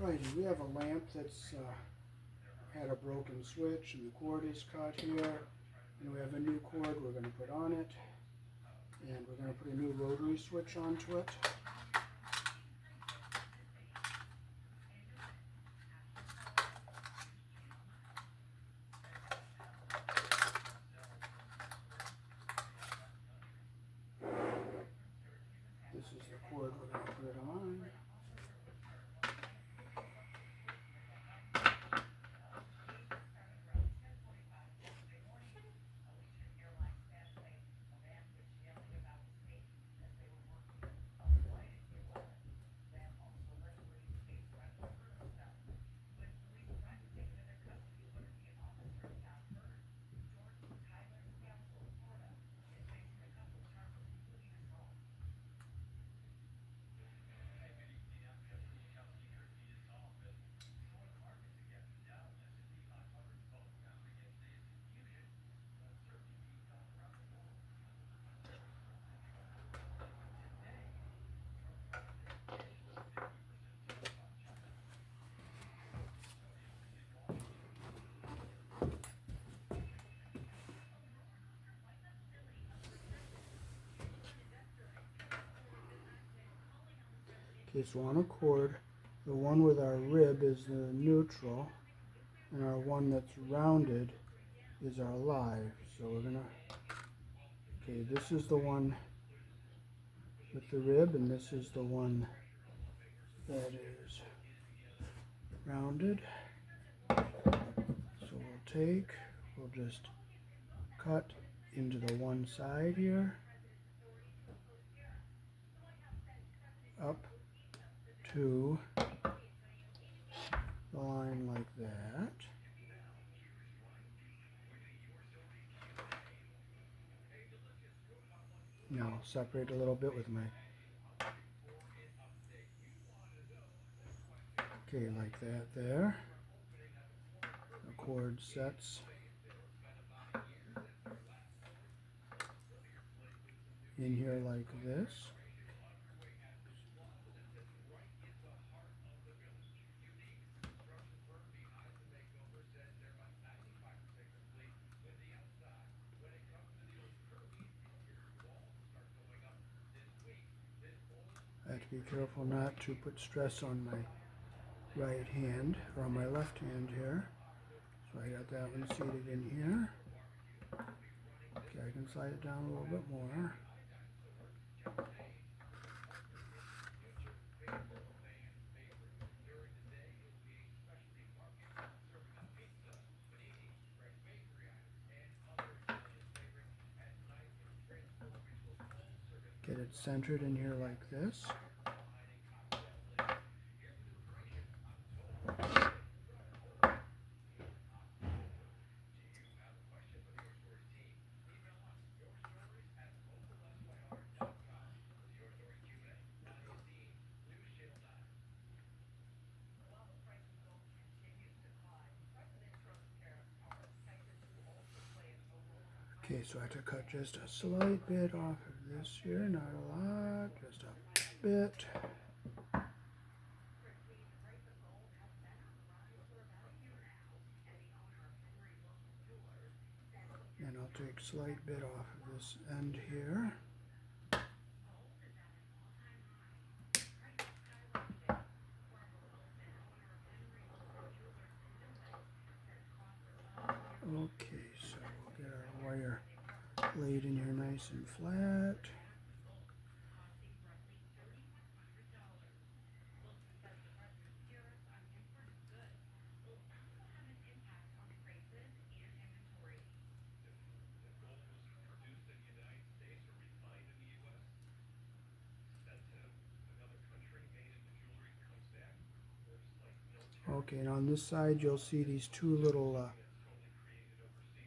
Alrighty, we have a lamp that's had a broken switch and the cord is cut here. And we have a new cord we're going to put on it. And we're going to put a new rotary switch onto it. This is the cord we're going to put it on. Okay, so on a cord, the one with our rib is the neutral, and our one that's rounded is our live. So we're gonna, okay, this is the one with the rib, and this is the one that is rounded. So we'll just cut into the one side here, up to the line like that. Now I'll separate a little bit with my, okay, like that there. The cord sets in here like this. I have to be careful not to put stress on my right hand, or on my left hand here. So I got that one seated in here. Okay, I can slide it down a little bit more. Get it centered in here like this. Okay, so I have to cut just a slight bit off of this here, not a lot, just a bit. And I'll take a slight bit off of this end here. Okay, so we'll get our wire laid in here nice and flat. Okay, and on this side you'll see these two little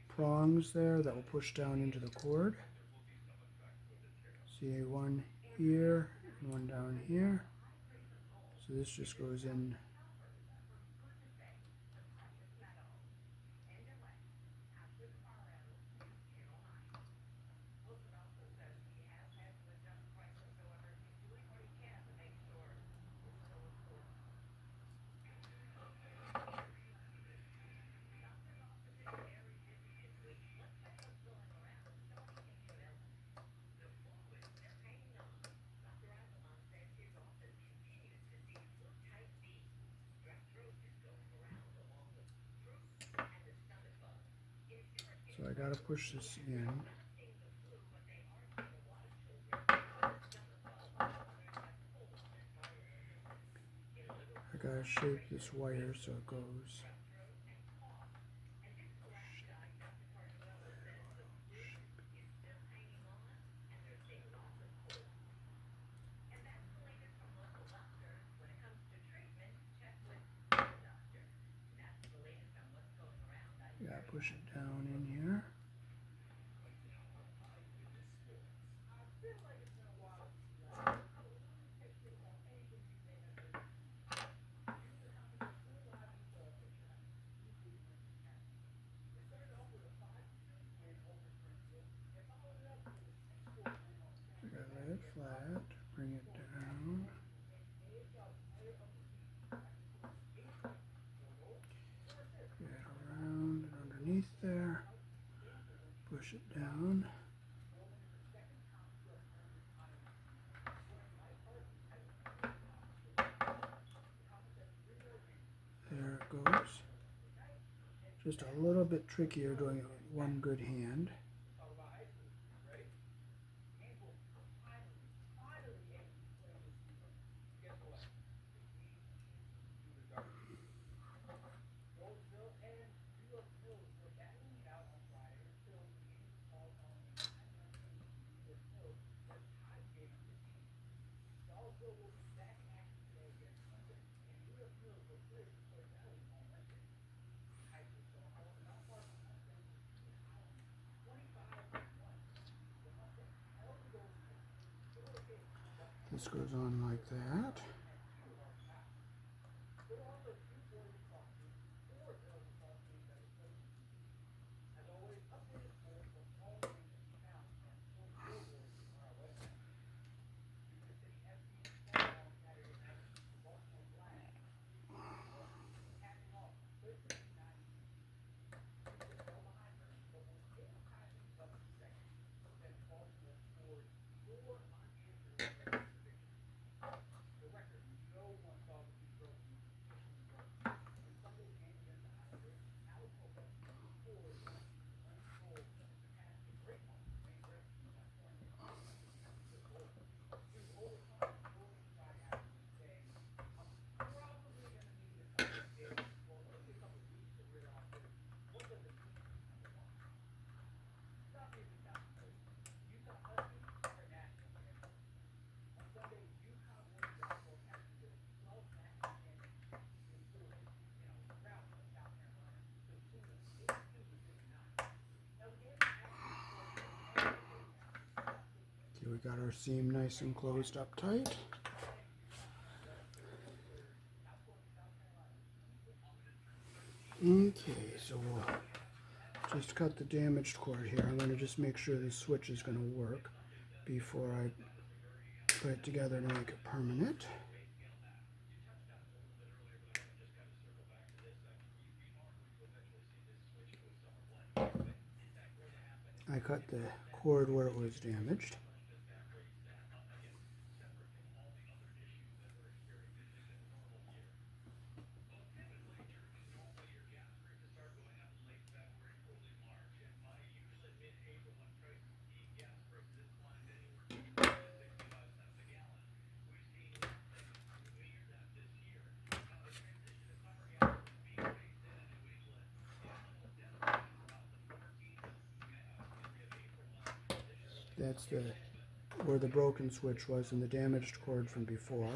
prongs there that will push down into the cord. See one here and one down here. So this just goes in. gotta push this in. I gotta shape this wire so it goes. Yeah, push it down in here. Lay it flat, bring it down. Get around and underneath there. Push it down. There it goes. Just a little bit trickier doing it with one good hand. This goes on like that. Okay, we got our seam nice and closed up tight. Okay, so we'll just cut the damaged cord here. I'm going to just make sure this switch is going to work before I put it together to make it permanent. I cut the cord where it was damaged. That's where the broken switch was in the damaged cord from before.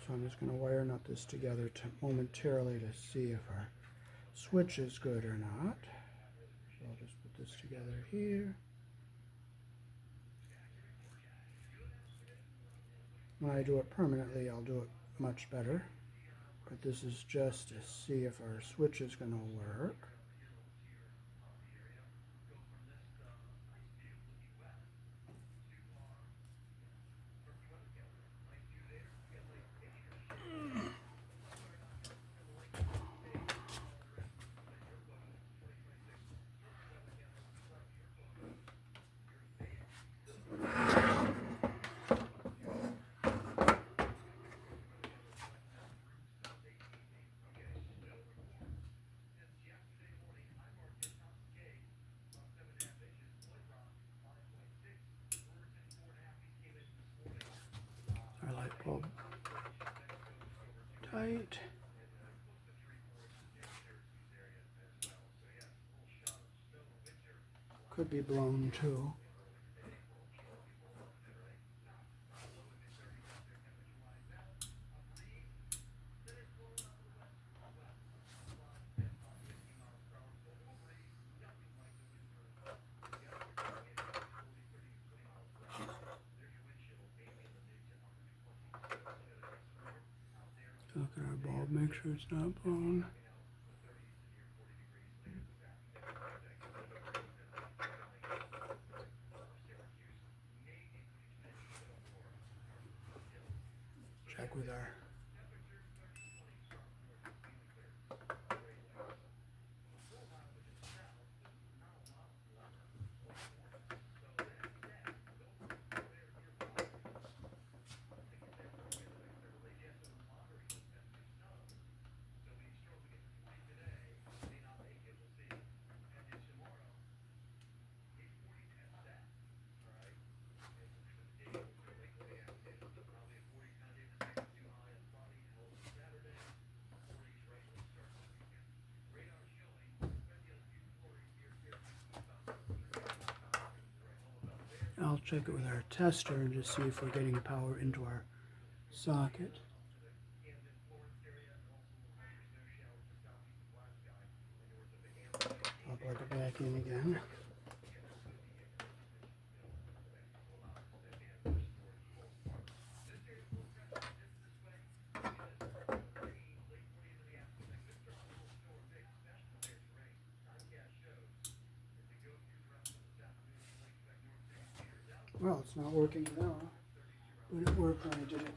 So I'm just going to wire nut this together momentarily to see if our switch is good or not. So I'll just put this together here. When I do it permanently, I'll do it much better. But this is just to see if our switch is going to work. tight. Could be blown too. Look at our bulb, make sure it's not blown. Check with our I'll check it with our tester and just see if we're getting power into our socket. I'll plug it back in again. Well, it's not working now, but it worked when I did it.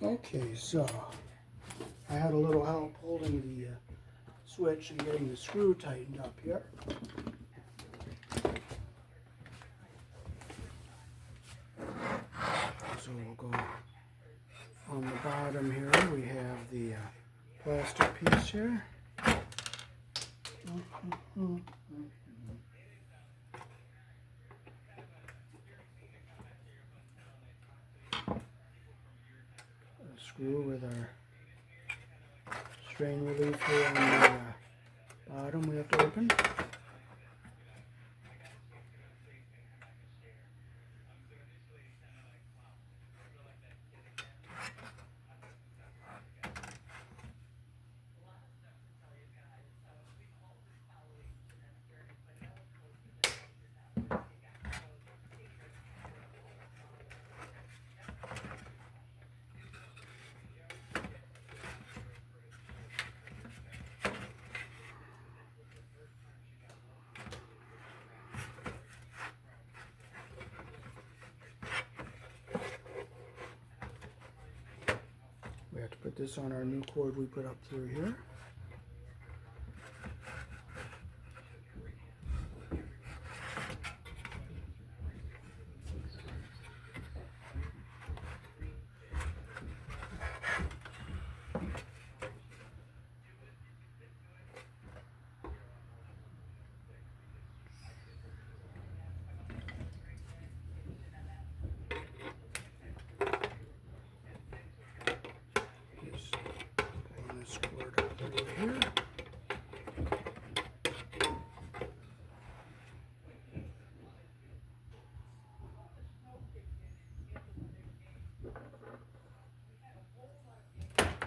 Okay, so I had a little help holding the switch and getting the screw tightened up here. So we'll go on the bottom here. We have the plastic piece here. A screw with our strain relief here on the bottom we have to open. We have to put this on our new cord we put up through here.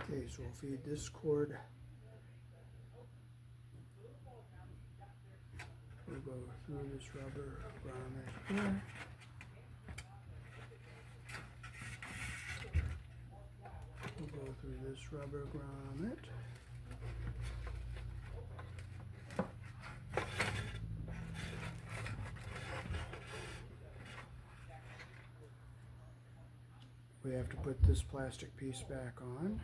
Okay, so we'll feed this cord. We'll go through this rubber grommet here. We'll go through this rubber grommet. We have to put this plastic piece back on.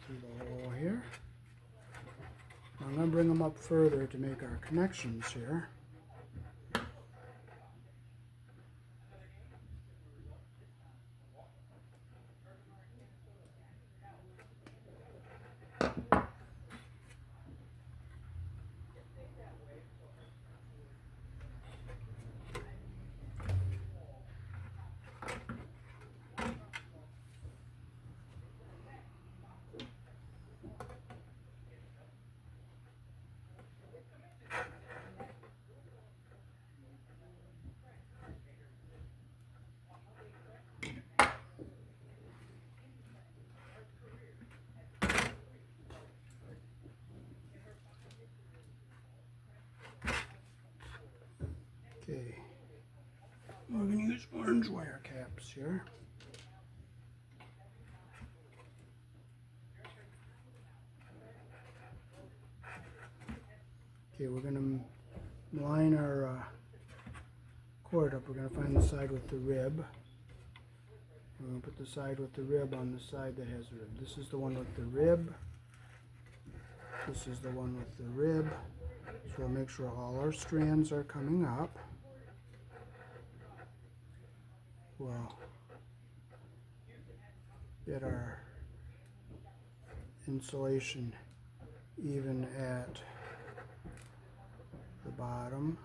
through the hole here. Now I'm going to bring them up further to make our connections here. Okay, we're going to use orange wire caps here. Okay, we're going to line our cord up. We're going to find the side with the rib. We're going to put the side with the rib on the side that has the rib. This is the one with the rib. This is the one with the rib. So we'll make sure all our strands are coming up. We'll get our insulation even at the bottom,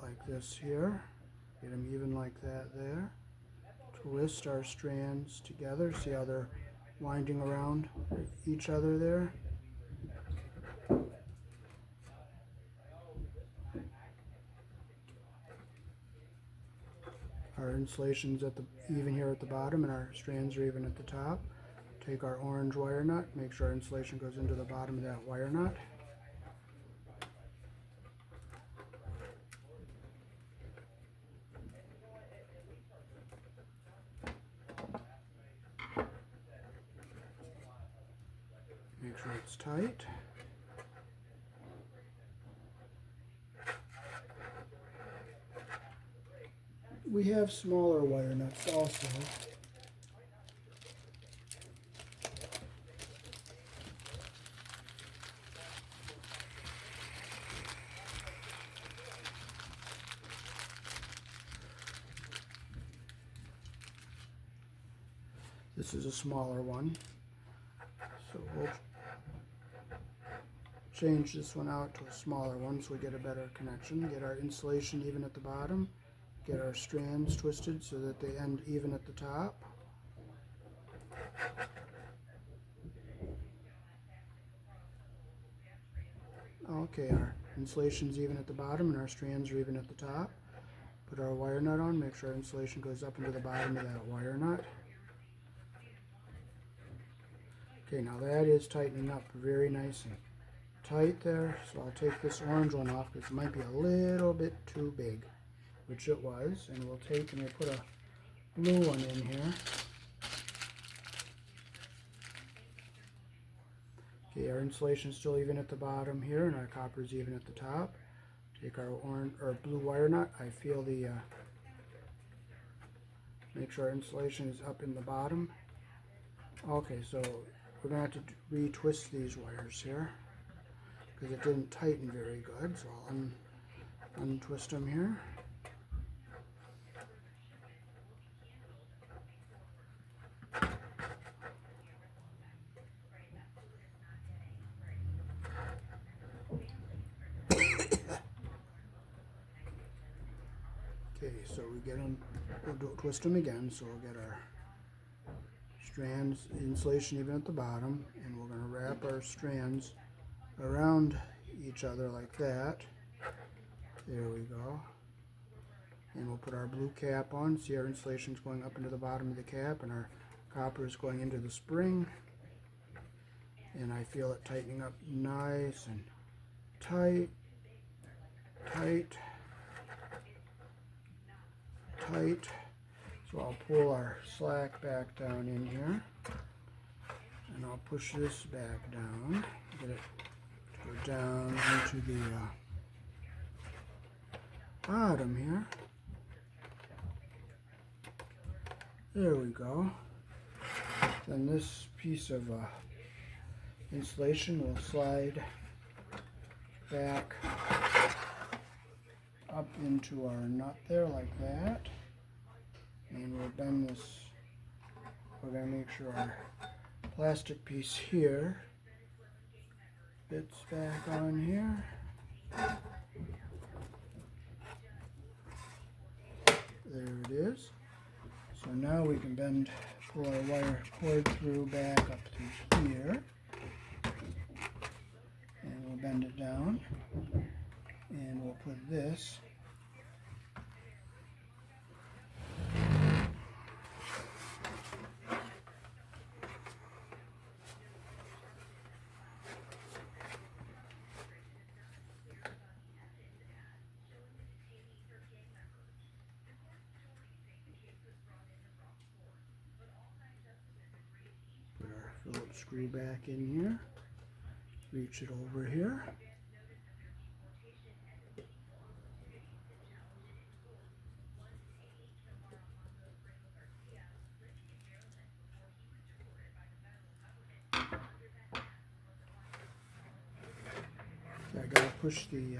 like this here. Get them even like that there. Twist our strands together. See how they're winding around each other there? Our insulation's even here at the bottom, and our strands are even at the top. Take our orange wire nut, make sure our insulation goes into the bottom of that wire nut. Make sure it's tight. We have smaller wire nuts also. This is a smaller one, so we'll change this one out to a smaller one so we get a better connection. Get our insulation even at the bottom. Get our strands twisted so that they end even at the top. Okay, our insulation's even at the bottom and our strands are even at the top. Put our wire nut on, make sure our insulation goes up into the bottom of that wire nut. Okay, now that is tightening up very nice and tight there, so I'll take this orange one off because it might be a little bit too big, which it was, and we'll take and we'll put a blue one in here. Okay, our insulation is still even at the bottom here, and our copper is even at the top. Take our orange or blue wire nut. I feel the make sure our insulation is up in the bottom. Okay, so we're going to have to retwist these wires here because it didn't tighten very good, so I'll untwist them here. Okay, so we get them, we'll twist them again, so we'll get our strands, insulation even at the bottom, and we're going to wrap our strands around each other like that. There we go. And we'll put our blue cap on. See, our insulation's going up into the bottom of the cap, and our copper is going into the spring. And I feel it tightening up nice and tight, tight, tight. So I'll pull our slack back down in here, and I'll push this back down, get it to go down into the bottom here. There we go. Then this piece of insulation will slide back up into our nut there like that. And we'll bend this. We're going to make sure our plastic piece here fits back on here. There it is. So now we can pull our wire cord through back up to here. And we'll bend it down. And we'll put this Phillips screw back in here, reach it over here. So I gotta push the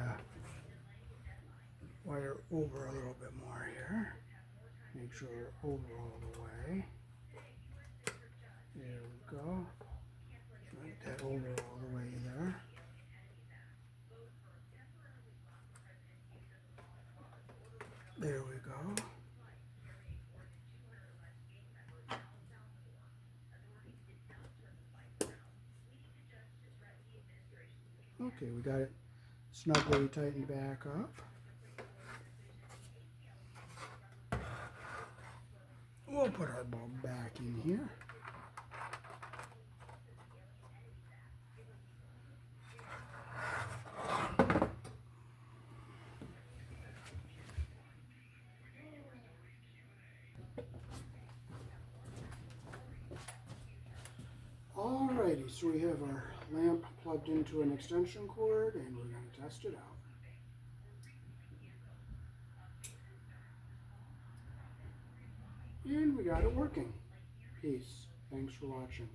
wire over a little bit more here. Make sure we're over all the way. There we go. Drag that over all the way there. There we go. Okay, we got it snugly tightened back up. We'll put our bulb back in here. Alrighty, so we have our lamp plugged into an extension cord and we're going to test it out. And we got it working. Peace. Thanks for watching.